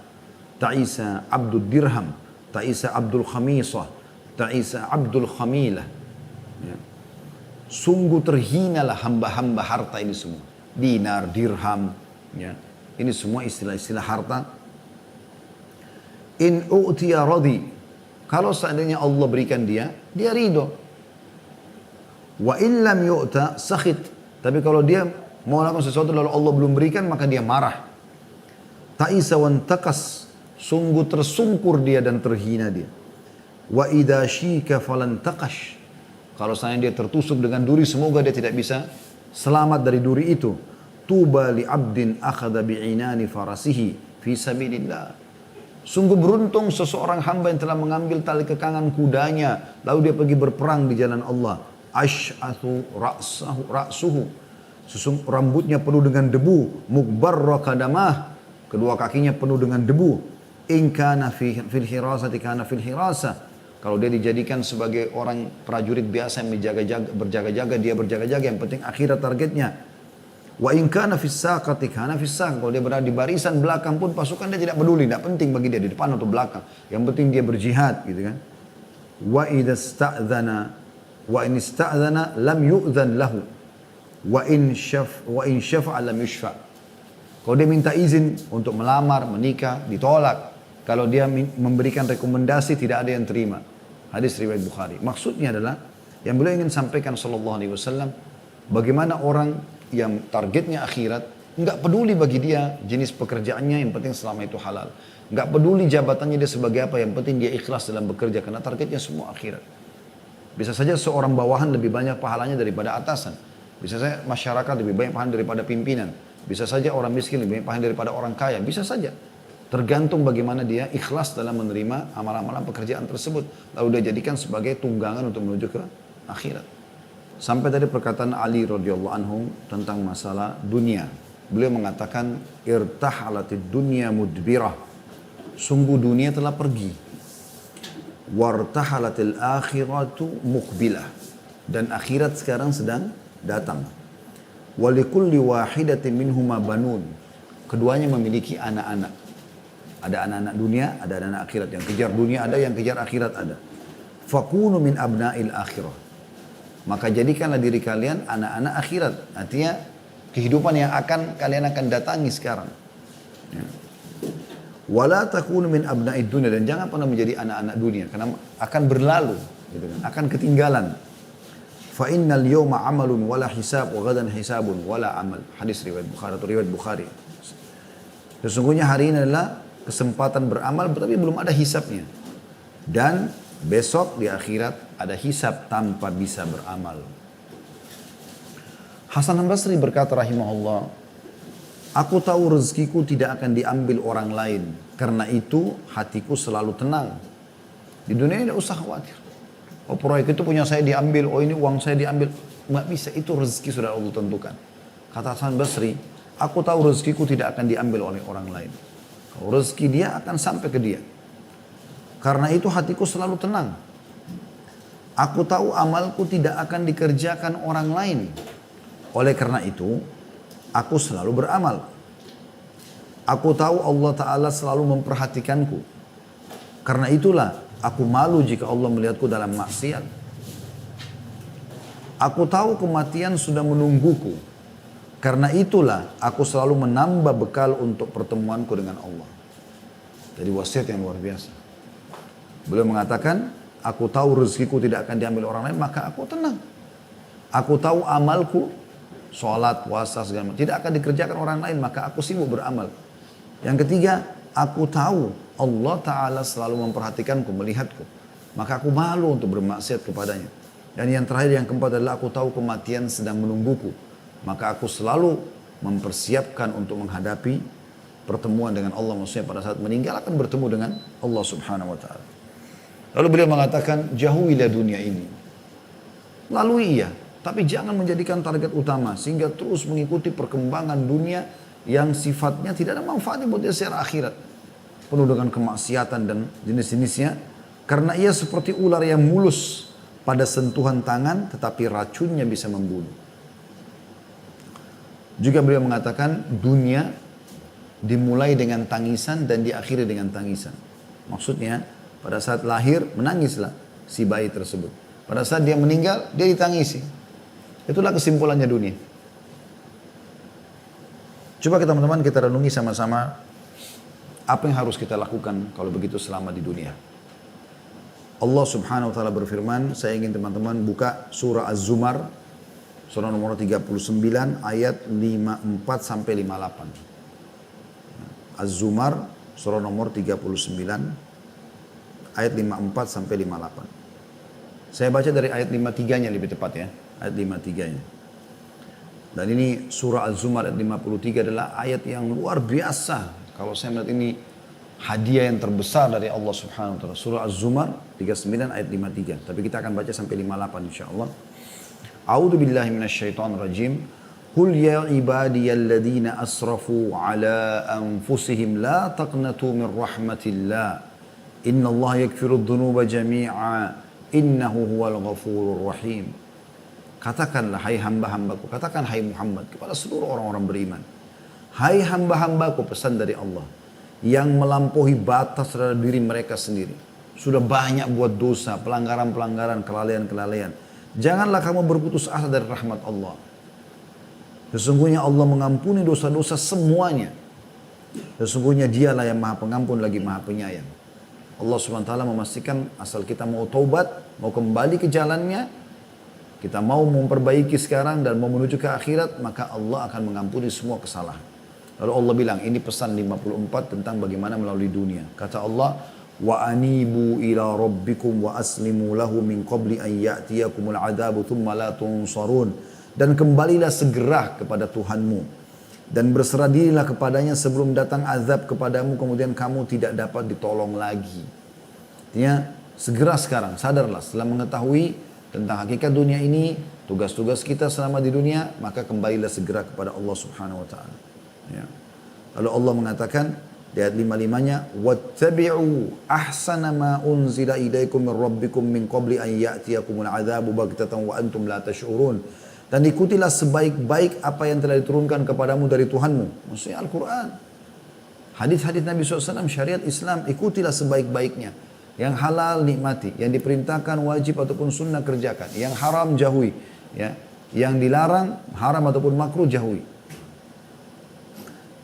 ta'isa abdul dirham, ta'isa abdul khamisah, ta'isa abdul khamilah. Ya. Sungguh terhinalah hamba-hamba harta ini semua. Dinar, dirham, ya. Ini semua istilah-istilah harta. In u'tiya radhi. Kalau seandainya Allah berikan dia ridho. Wa in lam yu'ta sakhit. Tapi kalau dia mau lakukan sesuatu lalu Allah belum berikan, maka dia marah. Ta'isa wan takas. Sungguh tersungkur dia dan terhina dia. Wa idha syika falan taqash. Kalau seandainya dia tertusuk dengan duri, semoga dia tidak bisa selamat dari duri itu. Tuba li abdin akhadha bi'inani farasihi fi sabilillah. Sungguh beruntung seseorang hamba yang telah mengambil tali kekangan kudanya, lalu dia pergi berperang di jalan Allah. Ash'athu ra'suhu. Rambutnya penuh dengan debu. Mukbarra kadamah. Kedua kakinya penuh dengan debu. In kana fil hirasati kana fil hirasa. Kalau dia dijadikan sebagai orang prajurit biasa yang berjaga-jaga, dia berjaga-jaga, yang penting akhirat targetnya. Wa in kana fis saqati kana fis saq. Kalau dia berada di barisan belakang pun pasukan dia tidak peduli, tidak penting bagi dia di depan atau belakang. Yang penting dia berjihad, gitu kan. Wa idza sta'dzana wa in ista'dzana lam yu'dzan lahu. Wa in syafa'a lam yushfa'. Kalau dia minta izin untuk melamar, menikah, ditolak. Kalau dia memberikan rekomendasi, tidak ada yang terima. Hadis riwayat Bukhari. Maksudnya adalah yang beliau ingin sampaikan sallallahu alaihi wasallam, bagaimana orang yang targetnya akhirat, nggak peduli bagi dia jenis pekerjaannya, yang penting selama itu halal. Nggak peduli jabatannya dia sebagai apa, yang penting dia ikhlas dalam bekerja karena targetnya semua akhirat. Bisa saja seorang bawahan lebih banyak pahalanya daripada atasan. Bisa saja masyarakat lebih banyak pahala daripada pimpinan. Bisa saja orang miskin lebih banyak pahala daripada orang kaya. Bisa saja. Tergantung bagaimana dia ikhlas dalam menerima amalan-amalan pekerjaan tersebut. Lalu dia jadikan sebagai tunggangan untuk menuju ke akhirat. Sampai tadi perkataan Ali radhiyallahu anhu tentang masalah dunia. Beliau mengatakan, irtahalatid dunya mudbirah. Sungguh dunia telah pergi. Wartahalatil akhiratu muqbilah. Dan akhirat sekarang sedang datang. Walikulli wahidatin minhuma banun. Keduanya memiliki anak-anak. Ada anak-anak dunia, ada anak-anak akhirat. Yang kejar dunia ada, yang kejar akhirat ada. Fakunu min abna'il akhirah. Maka jadikanlah diri kalian anak-anak akhirat. Artinya kehidupan yang kalian akan datangi sekarang. Ya. Wala takunu min abna'id dunia. Dan jangan pernah menjadi anak-anak dunia. Karena akan berlalu. Gitu kan. Akan ketinggalan. Fa innal yawma amalun wala hisab wa gadan hisabun wala amal. Hadis riwayat Bukhari atau riwayat Bukhari. Sesungguhnya hari ini adalah kesempatan beramal tetapi belum ada hisabnya. Dan besok di akhirat ada hisab tanpa bisa beramal. Hasan al-Basri berkata rahimahullah, aku tahu rezekiku tidak akan diambil orang lain. Karena itu hatiku selalu tenang. Di dunia ini tidak usah khawatir. Oh proyek itu punya saya diambil, oh ini uang saya diambil. Nggak bisa, itu rezeki sudah Allah tentukan. Kata Hasan Basri, aku tahu rezekiku tidak akan diambil oleh orang lain. Rezeki dia akan sampai ke dia. Karena itu hatiku selalu tenang. Aku tahu amalku tidak akan dikerjakan orang lain. Oleh karena itu, aku selalu beramal. Aku tahu Allah Ta'ala selalu memperhatikanku. Karena itulah aku malu jika Allah melihatku dalam maksiat. Aku tahu kematian sudah menungguku. Karena itulah aku selalu menambah bekal untuk pertemuanku dengan Allah. Jadi wasiat yang luar biasa. Beliau mengatakan, aku tahu rezekiku tidak akan diambil orang lain, maka aku tenang. Aku tahu amalku, sholat, puasa, segala macam, tidak akan dikerjakan orang lain, maka aku sibuk beramal. Yang ketiga, aku tahu Allah Ta'ala selalu memperhatikanku, melihatku. Maka aku malu untuk bermaksiat kepadanya. Dan yang terakhir, yang keempat adalah aku tahu kematian sedang menungguku. Maka aku selalu mempersiapkan untuk menghadapi pertemuan dengan Allah. Maksudnya pada saat meninggal akan bertemu dengan Allah Subhanahu Wa Ta'ala. Lalu beliau mengatakan, jauhilah dunia ini. Lalui iya, tapi jangan menjadikan target utama. Sehingga terus mengikuti perkembangan dunia yang sifatnya tidak ada manfaatnya buat dia secara akhirat. Penuh dengan kemaksiatan dan jenis-jenisnya. Karena ia seperti ular yang mulus pada sentuhan tangan, tetapi racunnya bisa membunuh. Juga beliau mengatakan, dunia dimulai dengan tangisan dan diakhiri dengan tangisan. Maksudnya, pada saat lahir menangislah si bayi tersebut. Pada saat dia meninggal, dia ditangisi. Itulah kesimpulannya dunia. Coba teman-teman kita renungi sama-sama apa yang harus kita lakukan kalau begitu selama di dunia. Allah Subhanahu wa taala berfirman, saya ingin teman-teman buka surah Az-Zumar, surah nomor 39 ayat 54 sampai 58. Az-Zumar surah nomor 39 ayat 54 sampai 58. Saya baca dari ayat 53-nya lebih tepat ya, ayat 53-nya. Dan ini surah Az-Zumar ayat 53 adalah ayat yang luar biasa. Kalau saya melihat ini hadiah yang terbesar dari Allah Subhanahu wa taala. Surah Az-Zumar 39 ayat 53. Tapi kita akan baca sampai 58 insyaallah. A'udzu billahi minasyaitonir rajim. Qul ya ibadiyalladzina asrafu ala anfusihim la taqnatu min rahmatillah. Innallaha yaghfirudz dzunuba jami'a. Innahu huwal ghafurur rahim. Katakanlah hai hamba-hambaku, katakan hai Muhammad kepada seluruh orang-orang beriman. Hai hamba-hambaku, pesan dari Allah, yang melampaui batas terhadap diri mereka sendiri. Sudah banyak buat dosa, pelanggaran-pelanggaran, kelalaian-kelalaian. Janganlah kamu berputus asa dari rahmat Allah. Sesungguhnya Allah mengampuni dosa-dosa semuanya. Sesungguhnya dialah yang maha pengampun lagi maha penyayang. Allah SWT memastikan asal kita mau taubat, mau kembali ke jalannya, kita mau memperbaiki sekarang dan mau menuju ke akhirat, maka Allah akan mengampuni semua kesalahan. Lalu Allah bilang, ini pesan 54 tentang bagaimana melalui dunia. Kata Allah, wa anibu ila rabbikum wa aslimu lahu min qabli an ya'tiyakumul adabu thumma la tunsarun. Dan kembalilah segera kepada Tuhanmu dan berserah dirilah kepadanya sebelum datang azab kepadamu kemudian kamu tidak dapat ditolong lagi. Artinya segera sekarang, sadarlah setelah mengetahui tentang hakikat dunia ini, tugas-tugas kita selama di dunia, maka kembalilah segera kepada Allah Subhanahu wa taala. Ya. Lalu Allah mengatakan di ayat 55-nya, "Wattabi'u ahsana ma unzila ilaikum min rabbikum min qabli an ya'tiyakumul 'adzabu baghtatan wa antum la tash'urun." Dan ikutilah sebaik-baik apa yang telah diturunkan kepadamu dari Tuhanmu. Maksudnya Al-Quran. Hadis-hadis Nabi SAW, syariat Islam, ikutilah sebaik-baiknya. Yang halal nikmati, yang diperintahkan wajib ataupun sunnah kerjakan, yang haram jauhi, ya, yang dilarang haram ataupun makruh jauhi.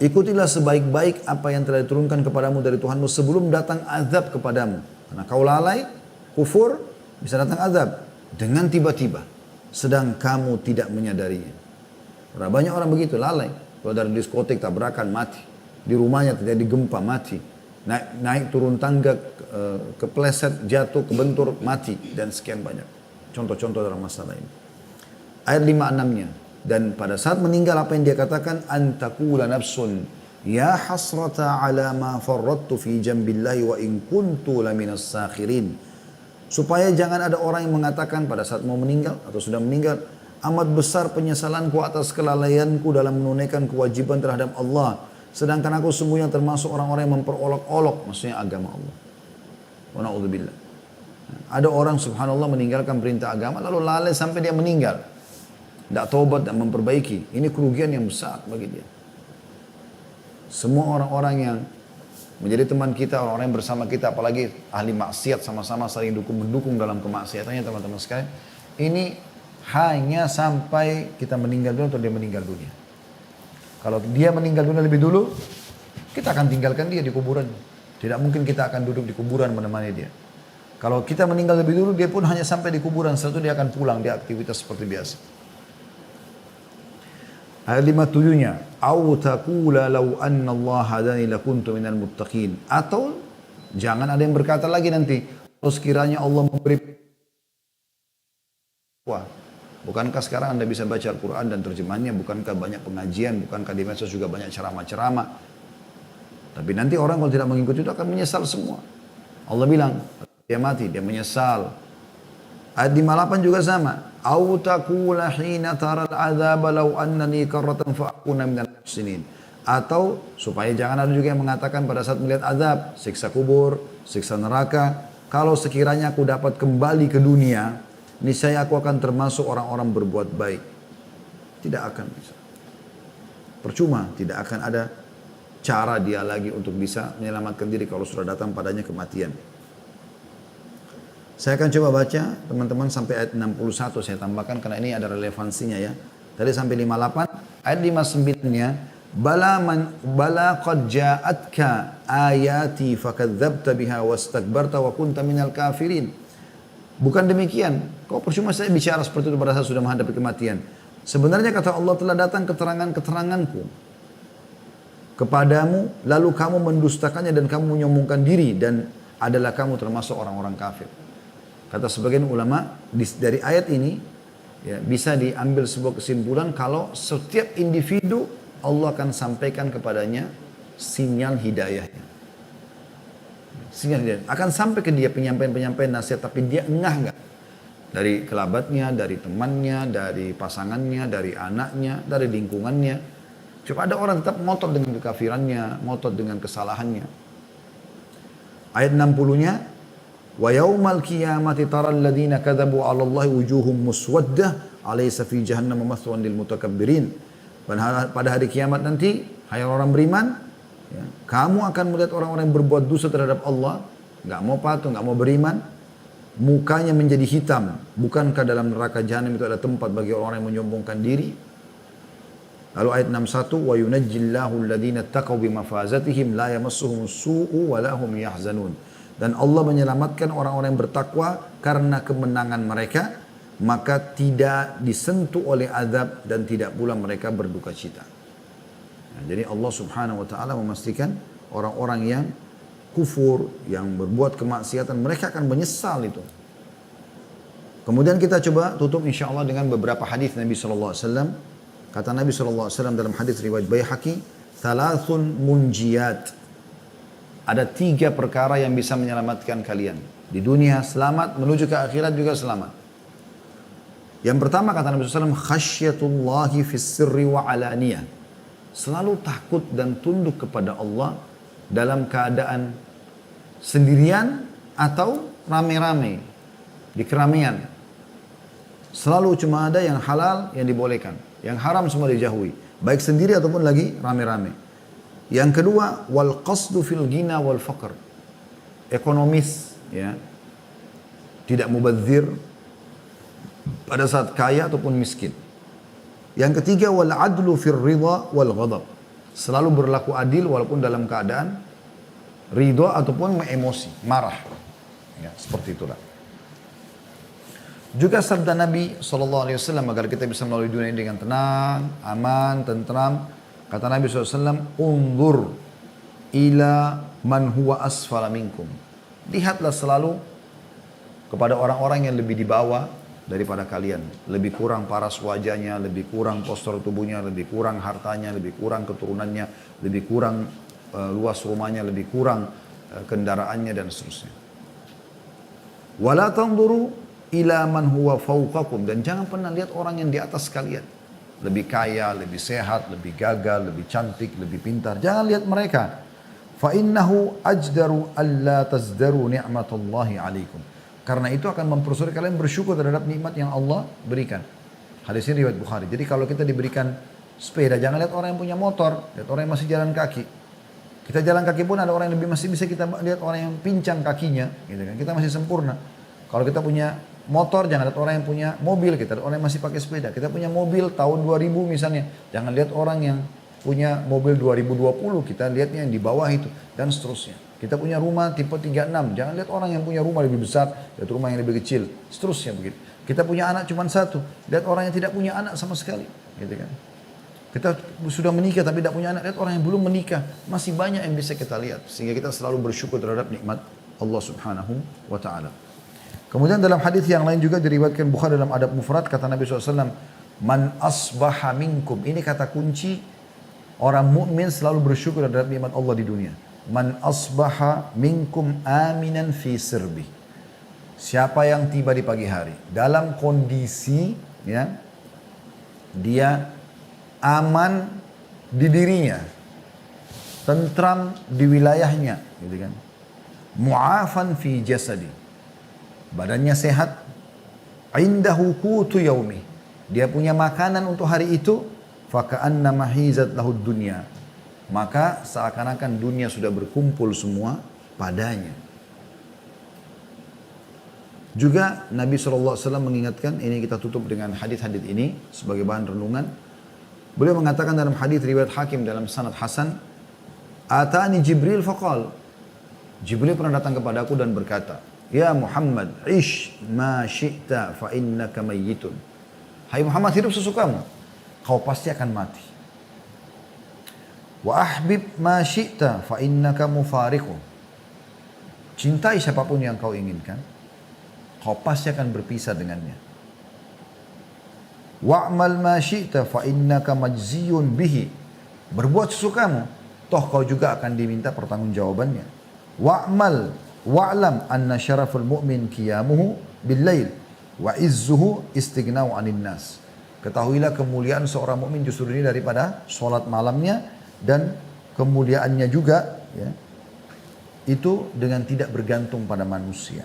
Ikutilah sebaik-baik apa yang telah diturunkan kepadamu dari Tuhanmu sebelum datang azab kepadamu. Karena kau lalai, kufur, bisa datang azab dengan tiba-tiba, sedang kamu tidak menyadarinya. Karena banyak orang begitu, lalai. Kalau dari diskotik tabrakan mati, di rumahnya terjadi gempa mati. Naik turun tangga, kepleset, jatuh, kebentur, mati, dan sekian banyak contoh-contoh dalam masalah ini. Ayat 56-nya, dan pada saat meninggal apa yang dia katakan, antakula nafsun ya hasrata ala ma farrattu fi jambillahi wa in kuntu laminas sakhirin. Supaya jangan ada orang yang mengatakan pada saat mau meninggal atau sudah meninggal, amat besar penyesalanku atas kelalaianku dalam menunaikan kewajiban terhadap Allah. Sedangkan aku sungguhnya termasuk orang-orang yang memperolok-olok, maksudnya agama Allah. Wa na'udzubillah. Ada orang subhanallah meninggalkan perintah agama lalu lalai sampai dia meninggal. Tidak taubat dan memperbaiki. Ini kerugian yang besar bagi dia. Semua orang-orang yang menjadi teman kita, orang-orang yang bersama kita, apalagi ahli maksiat sama-sama saling mendukung dalam kemaksiatannya teman-teman sekalian. Ini hanya sampai kita meninggal dunia atau dia meninggal dunia. Kalau dia meninggal dunia lebih dulu, kita akan tinggalkan dia di kuburan. Tidak mungkin kita akan duduk di kuburan menemani dia. Kalau kita meninggal lebih dulu, dia pun hanya sampai di kuburan. Setelah itu dia akan pulang, dia aktivitas seperti biasa. Ayat 57-nya, "Au taqula law anna Allah hadani lakuntu minal muttaqin." Atau jangan ada yang berkata lagi nanti, kalau sekiranya Allah memberi, wah, bukankah sekarang Anda bisa baca Al-Quran dan terjemahannya, bukankah banyak pengajian, bukankah di medsos juga banyak ceramah-ceramah. Tapi nanti orang kalau tidak mengikuti itu akan menyesal semua. Allah bilang, dia mati, dia menyesal. Ayat 58 juga sama. Au taqula hina taral adzab law annani karratan fa akuna minal muhsinin. Atau supaya jangan ada juga yang mengatakan pada saat melihat azab, siksa kubur, siksa neraka, kalau sekiranya aku dapat kembali ke dunia, niscaya aku akan termasuk orang-orang berbuat baik. Tidak akan bisa. Percuma, tidak akan ada cara dia lagi untuk bisa menyelamatkan diri kalau sudah datang padanya kematian. Saya akan coba baca teman-teman sampai ayat 61 saya tambahkan karena ini ada relevansinya ya. Tadi sampai 58, ayat 59-nya, bala qad ja'atka ayati fakadzdzabta biha wastakbarta wa kunta minal kafirin. Bukan demikian, kau percuma saya bicara seperti itu pada saat sudah menghadapi kematian. Sebenarnya kata Allah telah datang keterangan-keteranganku kepadamu, lalu kamu mendustakannya dan kamu menyombongkan diri dan adalah kamu termasuk orang-orang kafir. Kata sebagian ulama, dari ayat ini ya, bisa diambil sebuah kesimpulan kalau setiap individu Allah akan sampaikan kepadanya sinyal hidayahnya. Sinyal hidayah. Akan sampai ke dia penyampaian-penyampaian nasihat, tapi dia enggak. Dari kerabatnya, dari temannya, dari pasangannya, dari anaknya, dari lingkungannya. Cuma ada orang tetap ngotot dengan kekafirannya, ngotot dengan kesalahannya. Ayat 60-nya, wa yaumal qiyamati taral ladzina kadzabu 'ala Allahi wujuhum muswaddah alaysa fi jahannam mathwan lil mutakabbirin. Pada hari kiamat nanti, hai orang beriman, ya, kamu akan melihat orang-orang yang berbuat dosa terhadap Allah, enggak mau patuh, enggak mau beriman, mukanya menjadi hitam. Bukankah dalam neraka jahanam itu ada tempat bagi orang yang menyombongkan diri? Lalu ayat 61, wa yunajjillahu alladhina taqaw bimafazatihim la yamassuhumus su'u wa lahum yahzanun. Dan Allah menyelamatkan orang-orang yang bertakwa karena kemenangan mereka, maka tidak disentuh oleh azab dan tidak pula mereka berduka cita. Nah, jadi Allah subhanahu wa ta'ala memastikan orang-orang yang kufur, yang berbuat kemaksiatan, mereka akan menyesal itu. Kemudian kita coba tutup insya Allah dengan beberapa hadis Nabi SAW. Kata Nabi SAW dalam hadis riwayat Baihaqi, "Thalathun munjiyat." Ada 3 perkara yang bisa menyelamatkan kalian. Di dunia selamat, menuju ke akhirat juga selamat. Yang pertama kata Nabi SAW, khasyatullahi fis sirri wa alaniyah. Selalu takut dan tunduk kepada Allah dalam keadaan sendirian atau rame-rame, di keramaian. Selalu cuma ada yang halal yang dibolehkan, yang haram semua dijauhi, baik sendiri ataupun lagi rame-rame. Yang kedua, wal qasdu fil ghina wal faqr. Ekonomis, ya. Tidak mubadzir pada saat kaya ataupun miskin. Yang ketiga, wal adlu fir ridha wal ghadab. Selalu berlaku adil walaupun dalam keadaan ridha ataupun emosi, marah. Ya, seperti itulah. Juga sabda Nabi SAW agar kita bisa melalui dunia ini dengan tenang, aman, tentram. Kata Nabi SAW, undur ila man huwa asfala minkum. Lihatlah selalu kepada orang-orang yang lebih di bawah daripada kalian. Lebih kurang paras wajahnya, lebih kurang postur tubuhnya, lebih kurang hartanya, lebih kurang keturunannya, lebih kurang luas rumahnya, lebih kurang kendaraannya dan seterusnya. Wala tanzuru ila man huwa fawqakum. Dan jangan pernah lihat orang yang di atas kalian. lebih kaya, lebih sehat, lebih gagah, lebih cantik, lebih pintar. Jangan lihat mereka. Fa innahu ajdaru alla tazdaru ni'matallahi alaikum. Karena itu akan mempersulit kalian bersyukur terhadap nikmat yang Allah berikan. Hadis ini riwayat Bukhari. Jadi kalau kita diberikan sepeda, jangan lihat orang yang punya motor, lihat orang yang masih jalan kaki. Kita jalan kaki pun ada orang yang lebih masih bisa kita lihat orang yang pincang kakinya, gitu kan. Kita masih sempurna. Kalau kita punya motor, jangan lihat orang yang punya mobil, kita lihat orang yang masih pakai sepeda. Kita punya mobil tahun 2000 misalnya, jangan lihat orang yang punya mobil 2020, kita lihatnya yang di bawah itu, dan seterusnya. Kita punya rumah tipe 36, jangan lihat orang yang punya rumah lebih besar, lihat rumah yang lebih kecil, seterusnya begitu. Kita punya anak cuma satu, lihat orang yang tidak punya anak sama sekali, gitu kan. Kita sudah menikah tapi tidak punya anak, lihat orang yang belum menikah, masih banyak yang bisa kita lihat. Sehingga kita selalu bersyukur terhadap nikmat Allah subhanahu wa ta'ala. Kemudian dalam hadis yang lain juga diriwayatkan Bukhari dalam Adab Mufrad, kata Nabi SAW, Man asbaha minkum, ini kata kunci, orang mukmin selalu bersyukur terhadap nikmat Allah di dunia. Man asbaha minkum aminan fi sirbi. Siapa yang tiba di pagi hari dalam kondisi ya dia aman di dirinya, tentram di wilayahnya, gitu kan. Mu'afan fi jasadi, badannya sehat. Indahu qutu yaumi, dia punya makanan untuk hari itu. Faka'anna mahizat lahud dunya, maka seakan-akan dunia sudah berkumpul semua padanya. Juga Nabi SAW mengingatkan, ini kita tutup dengan hadis-hadis ini sebagai bahan renungan. Beliau mengatakan dalam hadis riwayat Hakim dalam sanad hasan, Atani Jibril faqal, Jibril pernah datang kepadaku dan berkata, Ya Muhammad, ish ma syi'ta fa innaka mayyitun. Hai Muhammad, hidup sesukamu, kau pasti akan mati. Wa ahbib ma syi'ta fa innaka mufariqun. Cintai siapapun yang kau inginkan, kau pasti akan berpisah dengannya. Wa'mal ma syi'ta fa innaka majziyun bihi. Berbuat sesukamu, toh kau juga akan diminta pertanggungjawabannya. Wa'mal wa'lam anna syaraful mu'min qiyamuhu bil lail wa izzuhu istighna'u 'anil nas. Ketahuilah kemuliaan seorang mukmin justru ini daripada salat malamnya, dan kemuliaannya juga ya, itu dengan tidak bergantung pada manusia.